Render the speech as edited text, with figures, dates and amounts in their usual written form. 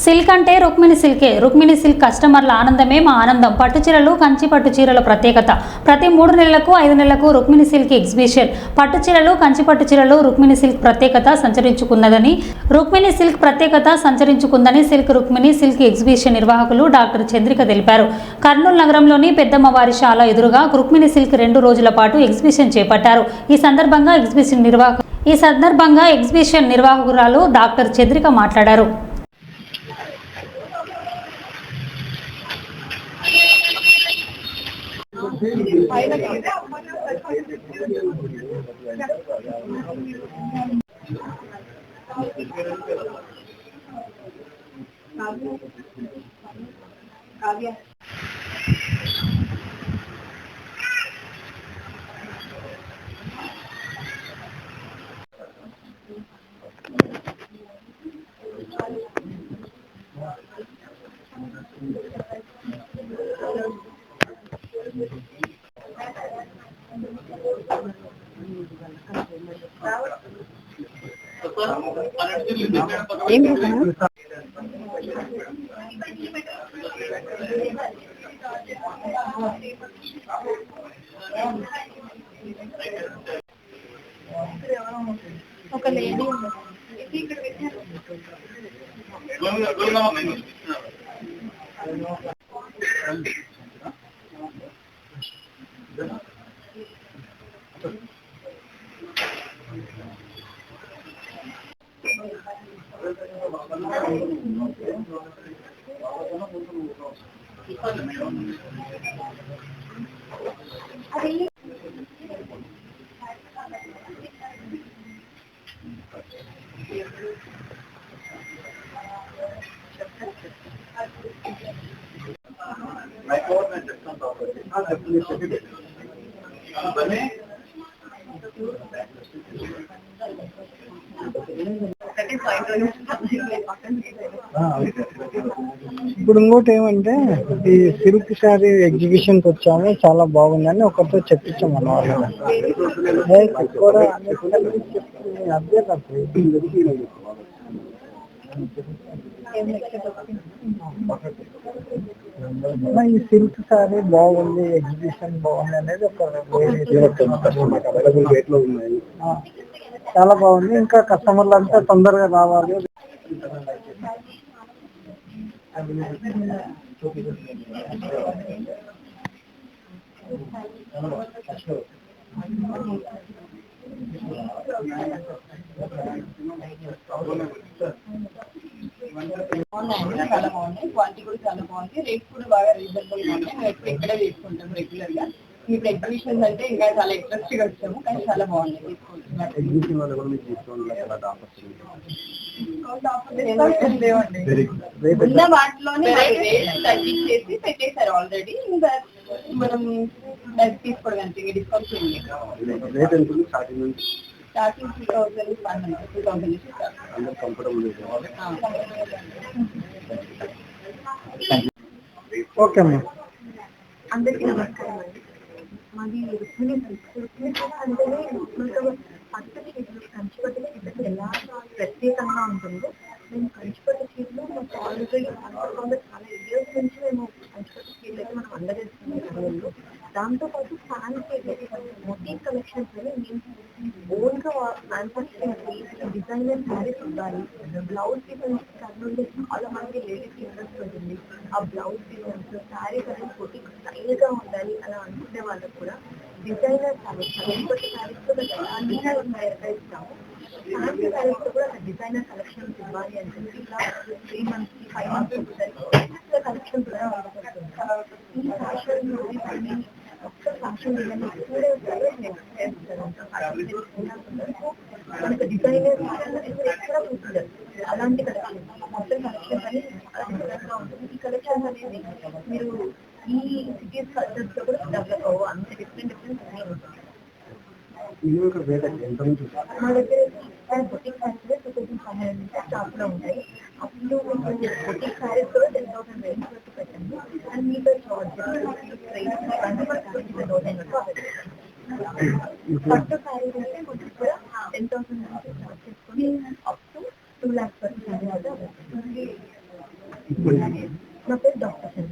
Silk అంటే Rukmini సిల్కే. Rukmini silk కస్టమర్ల ఆనందమే మా ఆనందం. పట్టు చీరలు, కంచి పట్టు చీరల ప్రత్యేకత. ప్రతి 3 నెలలకు 5 నెలలకు రుక్మిణి సిల్క్ ఎగ్జిబిషన్. పట్టు చీరలు, కంచి పట్టు చీరలు రుక్మిణి సిల్క్ ప్రత్యేకత సంచరించుకుందని సిల్క్ రుక్మిణి సిల్క్ ఎగ్జిబిషన్ నిర్వాహకులు డాక్టర్ చంద్రిక తెలిపారు. కర్నూలు నగరంలోని పెద్దమ్మవారి శాల ఎదురుగా రుక్మిణి సిల్క్ 2 రోజుల పాటు ఎగ్జిబిషన్ చేపట్టారు. ఈ సందర్భంగా ఎగ్జిబిషన్ నిర్వాహకురాలు డాక్టర్ చంద్రిక మాట్లాడారు. ఒక లేడీ ఇప్పుడు ఇంకోటి ఏమంటే ఈ సిల్క్ శారీ ఎగ్జిబిషన్కి వచ్చాము, చాలా బాగుందని ఒకరితో చెప్పించాం మన వాళ్ళు. ఈ సిల్క్ శారీ బాగుంది, ఎగ్జిబిషన్ బాగుంది అనేది ఒక చాలా బాగుంది. ఇంకా కస్టమర్లు అంతా తొందరగా రావాలి. చాలా బాగున్నాయి, క్వాలిటీ కూడా చాలా బాగుంది, రేట్ కూడా బాగా రీజనబుల్ గా ఉన్నాయి. మేము ఎప్పుడు ఇక్కడే తీసుకుంటాం రెగ్యులర్ గా. ఇప్పుడు ఎగ్జిబిషన్స్ అంటే ఇంకా చాలా ఇంట్రెస్ట్ గా వచ్చాము, కానీ చాలా బాగున్నాయి. ఉన్న వాటిలోనే తగ్గించేసి పెట్టేశారు ఆల్రెడీ. ఇంకా మనం తీసుకోవడానికి డిస్కౌంట్ స్టార్టింగ్ 2,500 ఓకే అమ్మా. అందరికీ నమస్కారం అండి. మాది రుక్మిణి అంటేనే పట్టు చీరలు, కంచిపట్టు చీరలు ఎలా ప్రత్యేకంగా ఉంటుందో, మేము కంచిపట్టు చీరలు మాకు ఆల్రెడీ చాలా ఇయర్స్ నుంచి మేము కంచిపట్టు చీరలు అయితే మనం అందజేస్తున్నాం కర్నూలులో. దాంతోపాటు ఫ్యాన్సీ మొటీ కలెక్షన్స్ అని మేము ఓన్గా మ్యానుఫ్యాక్చరింగ్ డిజైనర్ శారీస్ ఉండాలి. బ్లౌజ్ డిజైన్స్ కర్నూలులో చాలా మంది లేడీస్ ఇంట్రెస్ట్ ఉంటుంది. ఆ బ్లౌజ్ డిజైన్స్ శారీస్ అనేది కొట్టి స్టైల్గా ఉండాలి అలా అనుకునే వాళ్ళకు కూడా డిజైనర్ శారీస్, కంచిపట్టు శారీస్ కూడా ఇస్తాము. ఫ్యాన్సీ శారీస్ కూడా డిజైనర్ కలెక్షన్స్ ఇవ్వాలి అని చెప్పి ఇలా 3 months 5 months ఒకసారి కలెక్షన్ కూడా ఈ ఫ్యాషన్ ఒక్క ఫ్యాషన్ డిజైన్ కూడా మనకు డిజైనర్ ఎక్కడ ఉంటుంది అలాంటి కలెక్షన్, మొత్తం కలెక్షన్స్ అని చాలా ఉంటుంది. ఈ కలెక్షన్స్ అనేది మీరు ఈ సిటీస్ కల్చర్స్ లో కూడా డెవలప్ అవ్వ అంత డిఫరెంట్ అన్నీ ఉంటుంది. మా దగ్గర బొటిక్ శారీస్ 2,500 నుంచి స్టాక్ లో ఉంటాయి. అప్పుడు బొటిక్ శారీస్ కూడా 10,000 రేంజ్ వరకు పెట్టండి. అండ్ మీతో చార్జెస్, ఇవన్నీ కూడా 20,000 వరకు పట్టు శారీస్ అయితే కొంచెం కూడా 10,000 నుంచి స్టార్ట్ చేసుకొని అప్ టు 2 lakhs వరకు శారీ అవుతుంది. నా పేరు డాక్టర్.